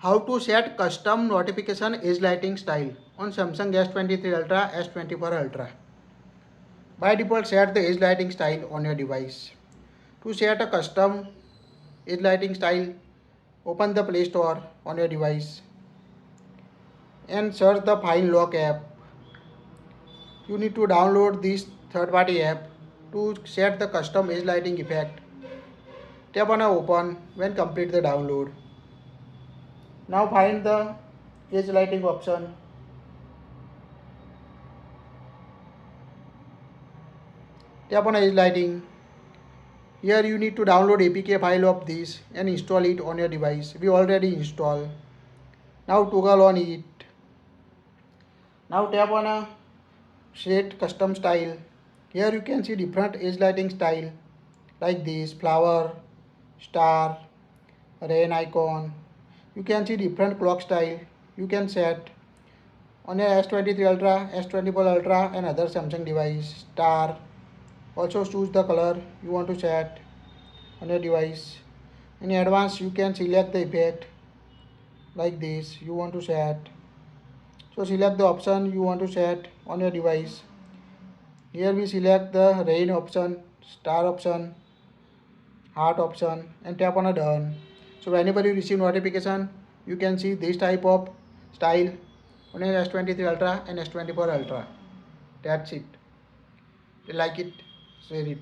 How to set custom notification edge lighting style on Samsung S23 Ultra, S24 Ultra. By default, set the edge lighting style on your device. To set a custom edge lighting style, open the Play Store on your device and search the Find Lock app. You need to download this third-party app to set the custom edge lighting effect. Tap on Open when complete the download. Now find the edge lighting option. Tap on edge lighting. Here you need to download APK file of this and install it on your device. We already installed. Now toggle on it. Now tap on a set custom style. Here you can see different edge lighting style like this: flower, star, rain icon. You can see different clock style you can set on your S23 Ultra, S24 Ultra and other Samsung device. Star. Also choose the color you want to set on your device. In advance you can select the effect like this you want to set. So select the option you want to set on your device. Here we select the rain option, star option, heart option and tap on a done. So whenever you receive notification, you can see this type of style on your S23 Ultra and S24 Ultra. That's it. If you like it, share it.